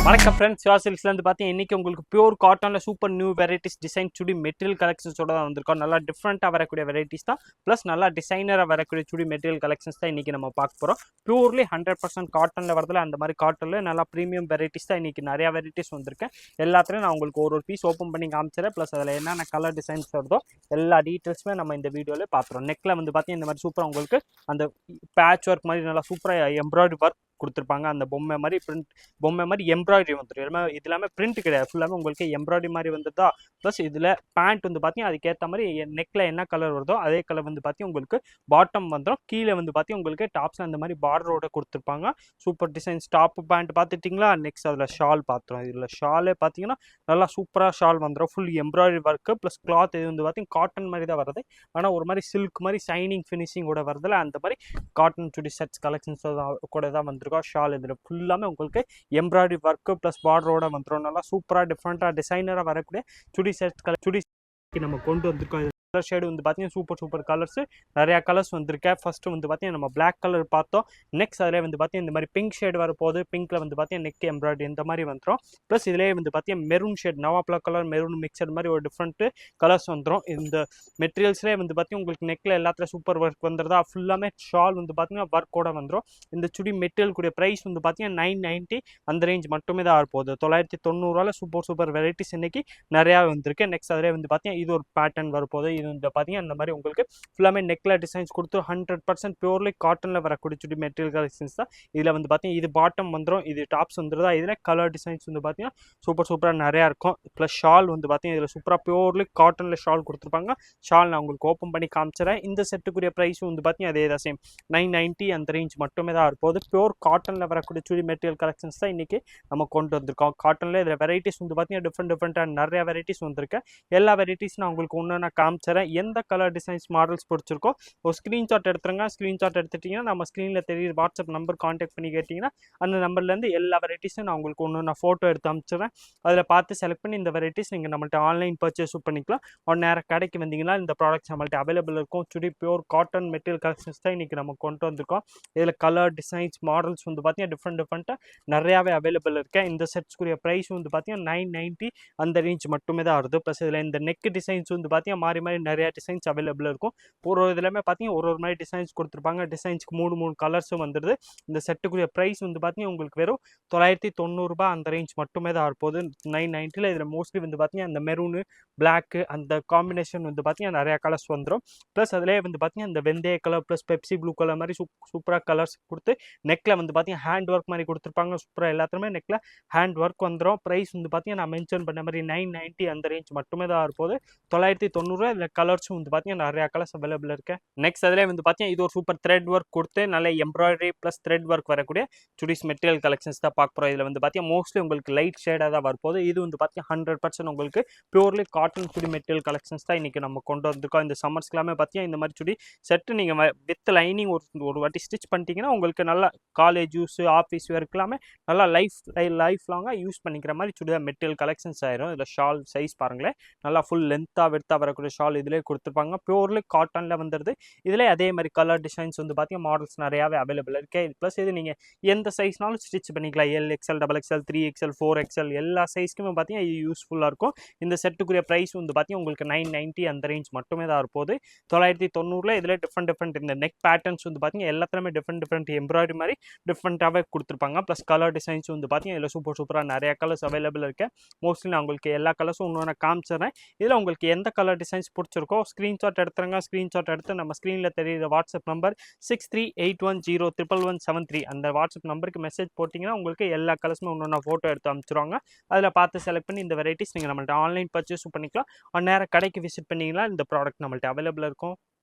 வணக்கம் ஃப்ரெண்ட்ஸ், சிவா சில்க்ஸ்லேருந்து பார்த்தீங்கன்னா இன்றைக்கி உங்களுக்கு பியூர் காட்டனில் சூப்பர் நியூ வெரைட்டிஸ் டிசைன் சுடி மெட்டீரியல் கலெக்ஷன்ஸோட தான் வந்திருக்கோம். நல்லா டிஃப்ரெண்ட்டாக வரக்கூடிய வெரைட்டிஸ் தான், ப்ளஸ் நல்லா டிசைனராக வரக்கூடிய சுடி மெட்டீரியல் கலெக்ஷன்ஸ் தான் இன்றைக்கி நம்ம பார்க்க போகிறோம். பியூர்லி 100% காட்டனில் வரதில் அந்த மாதிரி காட்டனில் நல்லா ப்ரீமியம் வெரைட்டிஸ் தான் இன்றைக்கி நிறையா வெரைட்டிஸ் வந்திருக்கேன். எல்லாத்துலேயும் நான் உங்களுக்கு ஒரு பீஸ் ஓப்பன் பண்ணி காமிச்சிடறேன். ப்ளஸ் அதில் என்னென்ன கலர் டிசைன்ஸ் வருதோ எல்லா டீட்டெயில்ஸுமே நம்ம இந்த வீடியோவில் பார்த்துருவோம். நெக்கில் வந்து பார்த்தீங்கன்னா இந்த மாதிரி சூப்பராக உங்களுக்கு அந்த பேட்ச் ஒர்க் மாதிரி நல்லா சூப்பராக எம்ப்ராய்டரி ஒர்க் கொடுத்துருப்பாங்க. அந்த பொம்மை மாதிரி எம்ப்ராய்டரி வந்துடும். இது எல்லாமே பிரிண்ட் கிடையாது, ஃபுல்லாமே உங்களுக்கு எம்ப்ராய்டரி மாதிரி வந்துதா. ப்ளஸ் இதில் பேண்ட் வந்து பார்த்தீங்கன்னா அதுக்கேற்ற மாதிரி நெக்கில் என்ன கலர் வருதோ அதே கலர் வந்து பார்த்தீங்கன்னா உங்களுக்கு பாட்டம் வந்துடும். கீழே வந்து பார்த்தீங்கன்னா உங்களுக்கு டாப்ஸில் அந்த மாதிரி பார்டரோட கொடுத்துருப்பாங்க. Super designs. டாப் பேண்ட் பார்த்துட்டிங்களா? நெக்ஸ்ட் அதில் ஷால் பார்த்துரும். இதில் ஷாலே பார்த்தீங்கன்னா நல்லா சூப்பராக ஷால் வந்துடும். Full embroidery work plus cloth. இது வந்து பார்த்தீங்கன்னா காட்டன் மாதிரி தான் வருது, ஆனால் ஒரு மாதிரி சில்க் மாதிரி ஷைனிங் ஃபினிஷிங்கோட வருதில்ல, அந்த மாதிரி காட்டன் சுடி செட்ஸ் கலெக்ஷன்ஸ் கூட தான் வந்திருக்கும். ஷால் இதில் ஃபுல்லாமே உங்களுக்கு எம்ப்ராய்டரி ஒர்க்கு ப்ளஸ் பார்டரோட வந்துடும். நல்லா சூப்பராக டிஃப்ரெண்ட்டாக டிசைனராக வரக்கூடிய சுடி செட்ஸ் சுடி நம்ம கொண்டு வந்திருக்கோம். கலர் ஷேடு வந்து பார்த்தீங்கன்னா சூப்பர் கலர்ஸ், நிறையா கலர்ஸ் வந்திருக்கேன். ஃபர்ஸ்ட் வந்து பார்த்தீங்கன்னா நம்ம பிளாக் கலர் பார்த்தோம். நெக்ஸ்ட் அதிலே வந்து பார்த்தீங்கன்னா இந்த மாதிரி பிங்க் ஷேடு வரப்போகுது. பிங்க்ல வந்து பார்த்தீங்கன்னா நெக் எம்ப்ராய்டரி இந்த மாதிரி வந்துடும். ப்ளஸ் இதிலே வந்து பார்த்தீங்கன்னா மெரூன் ஷேட், நவாப்ளா கலர் மெரூன் மிக்சர் மாதிரி ஒரு டிஃப்ரெண்ட் கலர்ஸ் வந்துடும். இந்த மெட்டீரியல்ஸ்லேயே வந்து பார்த்தீங்கன்னா உங்களுக்கு நெக்கில் எல்லாத்துல சூப்பர் ஒர்க் வந்துடுதா. ஃபுல்லாமே ஷால் வந்து பார்த்தீங்கன்னா ஒர்க்கோட வந்துடும். இந்த சுடி மெட்டீரியல் கூடிய ப்ரைஸ் வந்து பார்த்தீங்கன்னா 990 அந்த ரேஞ்ச் மட்டுமே தான் போகுது. 990 சூப்பர் வெரைட்டிஸ் இன்னைக்கு நிறையா வந்திருக்கு. நெக்ஸ்ட் அதிலே வந்து பார்த்தீங்கன்னா இது ஒரு பேட்டர்ன் வரப்போகுது. இது வந்து பார்த்தீங்கன்னா இந்த மாதிரி உங்களுக்கு ஃபுல்லாமே நெக்கில் டிசைன்ஸ் கொடுத்து 100% பியூர்லி காட்டனில் வரக்கூடிய சுடி மெட்டீரியல் கலெக்ஷன்ஸ் தான். இதில் வந்து பார்த்தீங்கன்னா இது பாட்டம் வந்துடும், இது டாப்ஸ் வந்துடுதா. இதில் கலர் டிசைன்ஸ் வந்து பார்த்தீங்கன்னா சூப்பராக நிறையா இருக்கும். ப்ளஸ் ஷால் வந்து பார்த்தீங்கன்னா இதில் சூப்பராக பியூர்லி காட்டனில் ஷால் கொடுத்துருப்பாங்க. ஷால் நான் உங்களுக்கு ஓப்பன் பண்ணி காமிச்சிடறேன். இந்த செட்டுக்குரிய ப்ரைஸும் வந்து பார்த்தீங்கன்னா அதே தான், சேம் 990 அந்த ரேஞ்ச் மட்டுமே தான் இருப்போது. பியூர் காட்டனில் வரக்கூடிய சுடி மெட்டீரியல் கலெக்ஷன்ஸ் தான் இன்றைக்கி நம்ம கொண்டு வந்திருக்கோம். காட்டனில் இதில் வெரைட்டிஸ் வந்து பார்த்தீங்கன்னா டிஃப்ரெண்ட்டாக நிறையா வெரைட்டிஸ் வந்திருக்கு. எல்லா வெரைட்டிஸ் நான் உங்களுக்கு ஒன்று நான் காமிச்சிடறேன். எந்த கலர் டிசைன்ஸ் மாடல்ஸ் பிடிச்சிருக்கோ ஒரு ஸ்க்ரீன்ஷாட் எடுத்துருங்க. ஸ்க்ரீன்ஷாட் எடுத்துட்டிங்கன்னா நம்ம ஸ்க்ரீனில் தெரியுற வாட்ஸ்அப் நம்பர் கான்டாக்ட் பண்ணி கேட்டிங்கன்னா அந்த நம்பர்லேருந்து எல்லா வெரைட்டிஸும் நான் உங்களுக்கு ஒன்று நான் ஃபோட்டோ எடுத்து அனுப்பிச்சிடுறேன். அதில் பார்த்து செலக்ட் பண்ணி இந்த வெரைட்டிஸ் நீங்கள் நம்மள்ட்ட ஆன்லைன் பர்ச்சேஸ் பண்ணிக்கலாம். ஒரு நேரம் கடைக்கு வந்தீங்கன்னா இந்த ப்ராடக்ட்ஸ் நம்மள்ட்ட அவைலபிள் இருக்கும். சுடி பியூர் காட்டன் மெட்டீரியல் கலெக்ஷன்ஸ் தான் இன்றைக்கி நம்ம கொண்டு வந்திருக்கோம். இதில் கலர் டிசைன்ஸ் மாடல்ஸ் வந்து பார்த்தீங்கன்னா டிஃப்ரெண்ட்டாக நிறையாவே அவைலபிள் இருக்கேன். இந்த செட்ஸ்க்குரிய ப்ரைஸ் வந்து பார்த்தீங்கன்னா 990 அந்த ரேஞ்ச் மட்டுமே தான் வருது. ப்ளஸ் இதில் இந்த நெக் டிசைன்ஸ் வந்து பார்த்தீங்கன்னா மாறி நிறையா டிசைன்ஸ் அவைலபிள் இருக்கும். ஒரு இதுலையுமே பார்த்தீங்கன்னா ஒரு மாதிரி டிசைன்ஸ் கொடுத்துருப்பாங்க. டிசைன்ஸ்க்கு மூணு கலர்ஸும் வந்துடுது. இந்த செட்டுக்குரிய ப்ரைஸ் வந்து பார்த்தீங்கன்னா உங்களுக்கு வெறும் 990 அந்த ரேஞ்ச் மட்டுமே தான் இருப்போது. 990 இதில் மோஸ்ட்லி வந்து பார்த்தீங்கன்னா அந்த மெரூனு பிளாக்கு அந்த காம்பினேஷன் வந்து பார்த்தீங்கன்னா நிறையா கலர்ஸ் வந்துடும். ப்ளஸ் அதிலே வந்து பார்த்தீங்கன்னா இந்த வெந்தய colour plus Pepsi blue colour மாதிரி சூப்பராக கலர்ஸ் கொடுத்து நெக்கில் வந்து பார்த்தீங்கன்னா ஹேண்ட் ஒர்க் மாதிரி கொடுத்துருப்பாங்க. சூப்பராக எல்லாத்துலேயுமே நெக்கில் ஹேண்ட் ஒர்க் வந்துடும். ப்ரைஸ் வந்து பார்த்தீங்கன்னா நான் மென்ஷன் பண்ண மாதிரி 990 அந்த ரேஞ்ச் மட்டுமே தான் இருப்போது. 990 இதில் கலர்ஸும் வந்து பார்த்தீங்கன்னா நிறையா கலர்ஸ் அவைலபிள் இருக்கு. நெக்ஸ்ட் அதிலே வந்து பார்த்தீங்கன்னா இது ஒரு சூப்பர் த்ரெட் ஒர்க் கொடுத்து நல்ல எம்ப்ராய்டரி ப்ளஸ் த்ரெட் ஒர்க் வரக்கூடிய சுடிஸ் மெட்டீரியல் கலெக்ஷன்ஸ் தான் பார்க்க போகிறோம். இதில் வந்து பார்த்தீங்கன்னா மோஸ்ட்லி உங்களுக்கு லைட் ஷேடாக தான் வரப்போகுது. இது வந்து பார்த்தீங்கன்னா 100% உங்களுக்கு பியூர்லி காட்டன் சுடி மெட்டீரியல் கலெக்ஷன்ஸ் தான் இன்றைக்கி நம்ம கொண்டு வந்திருக்கோம். இந்த சம்மர்ஸ்க்கெல்லாமே பார்த்தீங்கன்னா இந்த மாதிரி சுடி செட்டு நீங்கள் வித் லைனிங் ஒரு வாட்டி ஸ்டிச் பண்ணிட்டீங்கன்னா உங்களுக்கு நல்லா காலேஜ் யூஸ் ஆஃபீஸ் ஒர்க் எல்லாமே நல்லா லைஃப் லாங்காக யூஸ் பண்ணிக்கிற மாதிரி சுடிதார் மெட்டீரியல் கலெக்ஷன்ஸ் ஆயிரும். இதில் ஷால் சைஸ் பாருங்களேன், நல்லா ஃபுல் லென்த்தாக வெடுத்தாக வரக்கூடிய ஷால் இதிலே கொடுத்துருப்பாங்க. பியூர்லி காட்டனில் வந்துடுது. இதில் அதே மாதிரி கலர் டிசைன்ஸ் வந்து பார்த்தீங்கன்னா மாடல்ஸ் நிறையாவே அவைலபிள் இருக்கு. ப்ளஸ் இது நீங்கள் எந்த சைஸ்னாலும் ஸ்டிச் பண்ணிக்கலாம். LXL, XXL, 3XL, 4XL எல்லா சைஸ்க்குமே பார்த்தீங்கன்னா இது யூஸ்ஃபுல்லாக இருக்கும். இந்த செட்டுக்குரிய ப்ரைஸ் வந்து பார்த்தீங்கன்னா உங்களுக்கு 990 அந்த ரேஞ்ச் மட்டுமே தான் இருப்போது. 990 இதில் டிஃப்ரெண்ட் இந்த நெக் பேட்டர்ன்ஸ் வந்து பார்த்தீங்கன்னா எல்லாத்துலேயுமே டிஃப்ரெண்ட் எம்ப்ராய்டரி மாதிரி டிஃப்ரெண்ட்டாகவே கொடுத்துருப்பாங்க. ப்ளஸ் கலர் டிசைன்ஸ் வந்து பார்த்தீங்கன்னா இதில் சூப்பராக நிறையா கலர்ஸ் அவைலபிள் இருக்கு. மோஸ்ட்லி நான் உங்களுக்கு எல்லா கலர்ஸும் ஒன்று காமிச்சிடுறேன். இதில் உங்களுக்கு எந்த கலர் டிசைன்ஸ் பிடிச்சிருக்கோ ஸ்க்ரீன்ஷாட் எடுத்துருங்க. ஸ்க்ரீன்ஷாட் எடுத்து நம்ம ஸ்க்ரீனில் தெரியுற வாட்ஸ்அப் நம்பர் 6381011173 அந்த வாட்ஸ்அப் நம்பருக்கு மெசேஜ் போட்டிங்கன்னா உங்களுக்கு எல்லா கலர்ஸுமே ஒன்று ஃபோட்டோ எடுத்து அனுப்பிச்சிருவாங்க. அதில் பார்த்து செலக்ட் பண்ணி இந்த வெரைட்டிஸ் நீங்கள் நம்மள்ட்ட ஆன்லைன் பர்ச்சேஸ் பண்ணிக்கலாம். ஒரு நேரம் கடைக்கு விசிட் பண்ணிங்கன்னா இந்த ப்ராடக்ட் நம்மள்ட்ட அவைலபிள் இருக்கும்.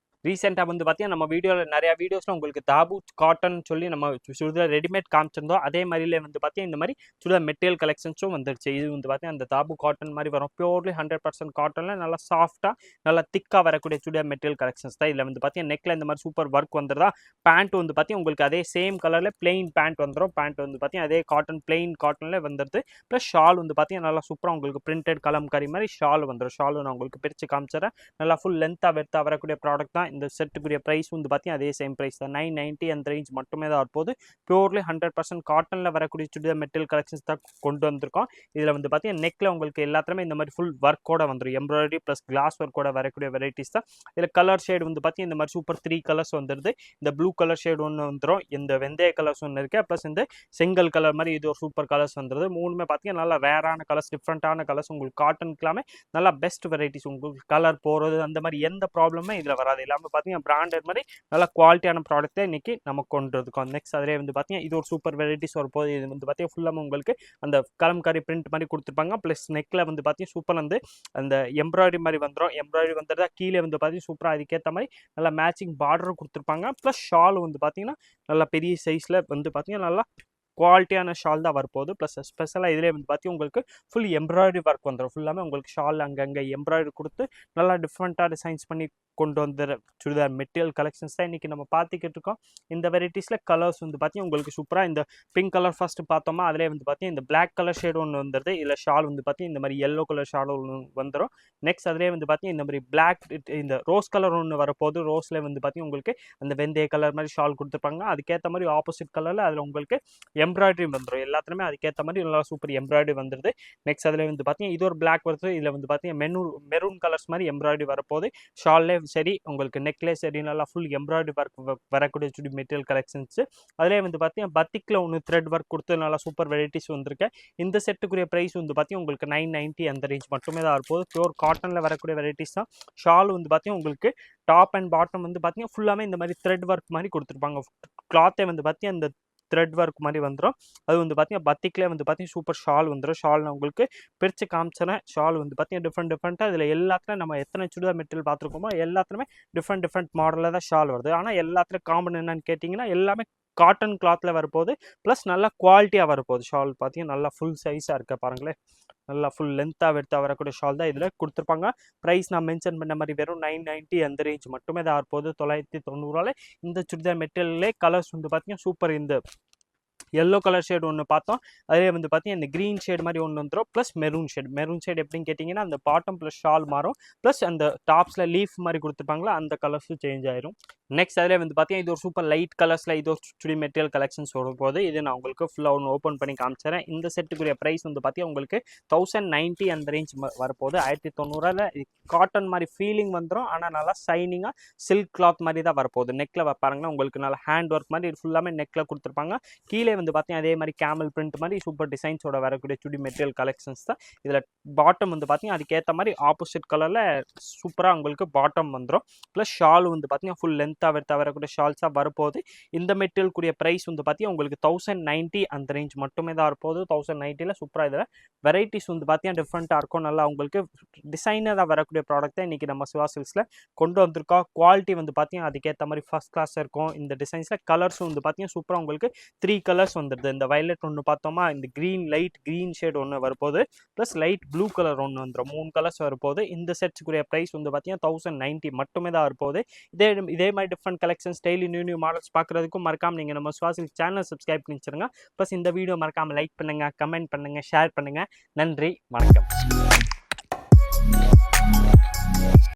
ரீசெண்டாக வந்து பார்த்தீங்கன்னா நம்ம வீடியோவில் நிறையா வீடியோஸில் உங்களுக்கு தாபு காட்டன் சொல்லி நம்ம சுடிதார் ரெடிமேட் காமிச்சிருந்தோம். அதே மாதிரிலே வந்து பார்த்தீங்கன்னா இந்த மாதிரி சுடிதார் மெட்டீரியல் கலெக்ஷன்ஸும் வந்துருச்சு. இது வந்து பார்த்தீங்கன்னா அந்த தாபு காட்டன் மாதிரி வரும். பியூர்லி 100% காட்டனில் நல்லா சாஃப்டாக நல்லா திக்காக வரக்கூடிய சுடிதார் மெட்டீரியல் கலெக்ஷன்ஸ் தான். இதில் வந்து பார்த்தீங்கன்னா நெக்கில் இந்த மாதிரி சூப்பர் ஒர்க் வந்துடுதா. பேண்ட் வந்து பார்த்தீங்கன்னா உங்களுக்கு அதே சேம் கலரில் பிளெயின் பேண்ட் வந்துடும். பேண்ட் வந்து பார்த்தீங்கன்னா அதே பிளெயின் காட்டனில் வந்துடுது. ப்ளஸ் ஷால் வந்து பார்த்தீங்கன்னா நல்லா சூப்பராக உங்களுக்கு பிரிண்டட் கலம்காரி மாதிரி ஷால் வந்துடும். ஷால் நான் உங்களுக்கு பிரித்து காமிச்சிடறேன். நல்லா ஃபுல் லென்த்தாக வரக்கூடிய ப்ராடக்ட் தான். இந்த செட்டுக்குரிய ப்ரைஸ் வந்து பார்த்தீங்கன்னா அதே சேம் ப்ரைஸ் தான் 990 அந்த ரேஞ்ச் மட்டுமே தான் இருப்போது பியூர்லி 100% காட்டனில் வரக்கூடிய சுடிதார் மெட்டீரியல் கலெக்ஷன்ஸ் தான் கொண்டு வந்திருக்கோம் இதில் வந்து பார்த்தீங்கன்னா நெக்கில் உங்களுக்கு எல்லாத்துலேயுமே இந்த மாதிரி ஃபுல் ஒர்க்கோட வந்துடும் எம்ப்ராய்டரி ப்ளஸ் கிளாஸ் ஒர்க்கோட வரக்கூடிய வெரைட்டிஸ் தான் இதில் கலர் ஷேடு வந்து பார்த்தீங்கன்னா இந்த மாதிரி சூப்பர் 3 கலர்ஸ் வந்துடுது இந்த ப்ளூ கலர் ஷேடு ஒன்று வந்துடும் இந்த வெந்தய கலர்ஸ் ஒன்று இருக்குது ப்ளஸ் இந்த செங்கல் கலர் மாதிரி இது ஒரு சூப்பர் கலர்ஸ் வந்துடுது மூணுமே பார்த்தீங்கன்னா நல்லா ரேரான கலர்ஸ் டிஃப்ரெண்ட்டான கலர்ஸ் உங்களுக்கு காட்டனுக்குலாமே நல்லா பெஸ்ட் வெரைட்டிஸ் உங்களுக்கு கலர் போகிறது அந்த மாதிரி எந்த ப்ராப்ளமே இதில் வராது எல்லாமே பார்த்தீங்கன்னா பிராண்டட் மாதிரி நல்லா குவாலிட்டியான ப்ராடக்ட்டை இன்றைக்கி நம்ம கொண்டு இருக்கோம் நெக்ஸ்ட் அதிலே வந்து பார்த்தீங்கன்னா இது ஒரு சூப்பர் வெரைட்டிஸ் வரப்போது இது வந்து பார்த்தீங்கன்னா ஃபுல்லாக உங்களுக்கு அந்த கலம்காரி பிரிண்ட் மாதிரி கொடுத்துருப்பாங்க ப்ளஸ் நெக்கில் வந்து பார்த்தீங்கன்னா சூப்பர் வந்து அந்த எம்ப்ராய்டரி மாதிரி வந்துடும் எம்ப்ராய்டரி வந்துடுறதா கீழே வந்து பார்த்தீங்கன்னா சூப்பராக அதுக்கேற்ற மாதிரி நல்லா மேட்சிங் பார்டர் கொடுத்துருப்பாங்க ப்ளஸ் ஷால் வந்து பார்த்தீங்கன்னா நல்லா பெரிய சைஸில் வந்து பார்த்தீங்கன்னா நல்லா குவாலிட்டியான ஷால் தான் வரப்போகுது ப்ளஸ் ஸ்பெஷலாக இதிலே வந்து பார்த்தீங்கன்னா உங்களுக்கு ஃபுல் எம்ப்ராய்டரி ஒர்க் வந்துடும் ஃபுல்லாமே உங்களுக்கு ஷால் அங்கங்கே எம்ப்ராய்டரி கொடுத்து நல்லா டிஃப்ரெண்ட்டாக டிசைன்ஸ் பண்ணி கொண்டு வந்துடுற சுடிதார் மெட்டீரியல் கலெக்ஷன்ஸ் தான் இன்றைக்கி நம்ம பார்த்துக்கிட்டு இருக்கோம் இந்த வெரைட்டிஸில் கலர்ஸ் வந்து பார்த்தீங்கன்னா உங்களுக்கு சூப்பராக இந்த பிங்க் கலர் ஃபஸ்ட்டு பார்த்தோமா அதிலே வந்து பார்த்தீங்கன்னா இந்த பிளாக் கலர் ஷேடு ஒன்று வந்துடுது இல்லை ஷால் வந்து பார்த்தீங்கன்னா இந்த மாதிரி எல்லோ கலர் ஷால் ஒன்று வந்துடும் நெக்ஸ்ட் அதிலே வந்து பார்த்தீங்கன்னா இந்த மாதிரி பிளாக் இந்த ரோஸ் கலர் ஒன்று வரப்போகுது ரோஸில் வந்து பார்த்தீங்கன்னா உங்களுக்கு அந்த வெந்தய கலர் மாதிரி ஷால் கொடுத்துருப்பாங்க அதுக்கேற்ற மாதிரி ஆப்போசிட் கலரில் அதில் உங்களுக்கு எம்ப்ராய்டரி வந்துடும் எல்லாத்துலேயுமே அதுக்கேற்ற மாதிரி நல்லா சூப்பர் எம்ப்ராய்டரி வந்துடுது நெக்ஸ்ட் அதில் வந்து பார்த்தீங்கன்னா இது ஒரு பிளாக் வருது இதில் வந்து பார்த்தீங்கன்னா மெரூன் கலர்ஸ் மாதிரி எம்ப்ராய்டரி வரப்போகுது ஷால்லே சரி உங்களுக்கு நெக்லே சரி நல்லா ஃபுல் எம்ப்ராய்டரி ஒர்க் வரக்கூடிய சுடி மெட்டீரியல் கலெக்ஷன்ஸ் அதிலே வந்து பார்த்தீங்கன்னா பத்திக்கில் ஒன்று த்ரெட் ஒர்க் கொடுத்து நல்லா சூப்பர் வெரைட்டிஸ் வந்திருக்கேன் இந்த செட்டுக்குரிய ப்ரைஸ் வந்து பார்த்தீங்கன்னா உங்களுக்கு 990 அந்த ரேஞ்ச் மட்டுமே தான் இருப்போது பியூர் காட்டனில் வரக்கூடிய வெரைட்டிஸ் தான் ஷால் வந்து பார்த்தீங்கன்னா உங்களுக்கு டாப் அண்ட் பாட்டம் வந்து பார்த்தீங்கன்னா ஃபுல்லாமே இந்த மாதிரி த்ரெட் ஒர்க் மாதிரி கொடுத்துருப்பாங்க கிளாத்தே வந்து பார்த்தீங்கன்னா இந்த த்ரெட் ஒர்க் மாதிரி வந்துடும் அது வந்து பார்த்தீங்கன்னா பத்திக்கிலே வந்து பார்த்தீங்கன்னா சூப்பர் ஷால் வந்துடும் ஷால் நான் உங்களுக்கு பிரித்து காமிச்சேன் ஷால் வந்து பார்த்தீங்கன்னா டிஃப்ரெண்ட்டாக இதில் எல்லாத்துலையும் நம்ம எத்தனை சுடிதார் மெட்டீரியல் பார்த்துருக்கோமோ எல்லாத்துலேயுமே டிஃப்ரெண்ட் மாடலில் தான் ஷால் வருது ஆனால் எல்லாத்துலையும் காமன் என்னன்னு கேட்டிங்கன்னா எல்லாமே காட்டன் கிளாத்தில் வரப்போகுது ப்ளஸ் நல்லா குவாலிட்டியாக வரப்போகுது ஷால் பார்த்தீங்கன்னா நல்லா ஃபுல் சைஸாக இருக்க பாருங்களேன் நல்லா ஃபுல் லென்த்தாக எடுத்து வரக்கூடிய ஷால் தான் இதில் கொடுத்துருப்பாங்க ப்ரைஸ் நான் மென்ஷன் பண்ண மாதிரி வெறும் 990 அந்த ரேஞ்ச் மட்டுமே தான் இருப்போது 990 இந்த சுடிதார் மெட்டீரியல்லே கலர்ஸ் வந்து பார்த்தீங்கன்னா சூப்பர் இந்த எல்லோ கலர் ஷேடு ஒன்று பார்த்தோம் அதே வந்து பார்த்தீங்கன்னா இந்த க்ரீன் ஷேடு மாதிரி ஒன்று வந்துடும் ப்ளஸ் மெரூன் ஷேடு எப்படின்னு கேட்டிங்கன்னா அந்த பாட்டம் ப்ளஸ் ஷால் மாறும் ப்ளஸ் அந்த டாப்ஸில் லீஃப் மாதிரி கொடுத்துருப்பாங்களா அந்த கலர்ஸும் சேஞ்ச் ஆயிரும் நெக்ஸ்ட் அதிலே வந்து பார்த்தீங்கன்னா இது ஒரு சூப்பர் லைட் கலர்ஸில் இது ஒரு சுடி மெட்டீரியல் கலெக்ஷன்ஸ் வரும்போது இது நான் உங்களுக்கு ஃபுல்லாக ஒன்று ஓப்பன் பண்ணி காமிச்சிடறேன் இந்த செட்டுக்குரிய ப்ரைஸ் வந்து பார்த்தீங்கன்னா உங்களுக்கு 1090 அந்த ரேஞ்ச் வரப்போகுது 1090 காட்டன் மாதிரி ஃபீலிங் வந்துடும் ஆனால் நல்லா ஷைனிங்காக சில்க் கிளாத் மாதிரி தான் வரப்போகுது நெக்கில் பாருங்கன்னா உங்களுக்கு நல்லா ஹேண்ட் ஒர்க் மாதிரி ஃபுல்லாமே நெக்கில் கொடுத்துருப்பாங்க கீழே வந்து பார்த்தீங்கன்னா அதே மாதிரி கேமல் பிரிண்ட் மாதிரி சூப்பர் டிசைன்ஸோட வரக்கூடிய சுடி மெட்டீரியல் கலெக்ஷன்ஸ் தான் இதில் பாட்டம் வந்து பார்த்தீங்கன்னா அதுக்கேற்ற மாதிரி ஆப்போசிட் கலரில் சூப்பராக உங்களுக்கு பாட்டம் வந்துடும் ப்ளஸ் ஷால் வந்து பார்த்தீங்கன்னா ஃபுல் லென்த்தாக வரக்கூடிய ஷால்ஸாக வரப்போகுது இந்த மெட்டீரியல் கூடிய ப்ரைஸ் வந்து பார்த்தீங்கன்னா உங்களுக்கு 1090 அந்த ரேஞ்ச் மட்டுமே தான் இருப்போது 1090 சூப்பராக இதில் வெரைட்டிஸ் வந்து பார்த்தீங்கன்னா டிஃப்ரெண்ட்டாக இருக்கும் நல்லா உங்களுக்கு டிசைனராக வரக்கூடிய ப்ராடக்ட் தான் இன்றைக்கி நம்ம சிவா சில்க்ஸில் கொண்டு வந்திருக்கோம் குவாலிட்டி வந்து பார்த்தீங்கன்னா அதுக்கேற்ற மாதிரி ஃபஸ்ட் கிளாஸ் இருக்கும் இந்த டிசைன்ஸில் கலர்ஸும் வந்து பார்த்தீங்கன்னா சூப்பராக உங்களுக்கு 3 கலர்ஸ் வந்துடுது இந்த வயலட் ஒன்று பார்த்தோமா இந்த லைட் க்ரீன் ஷேட் ஒன்று வரப்போகுது ப்ளஸ் லைட் ப்ளூ கலர் ஒன்று வந்துடும் 3 கலர்ஸ் வரப்போகுது இந்த செட்ஸுக்குரிய ப்ரைஸ் வந்து பார்த்தீங்கன்னா 1090 மட்டுமே தான் இருப்போது இதே மாதிரி different collections daily new models பார்க்குறதுக்கும் மறக்காமல் நீங்கள் நம்ம சுவாசில் சேனல் சப்ஸ்கிரைப் பண்ணி வச்சுருங்க ப்ளஸ் இந்த வீடியோ மறக்காமல் லைக் பண்ணுங்கள் கமெண்ட் பண்ணுங்கள் ஷேர் பண்ணுங்கள் நன்றி வணக்கம்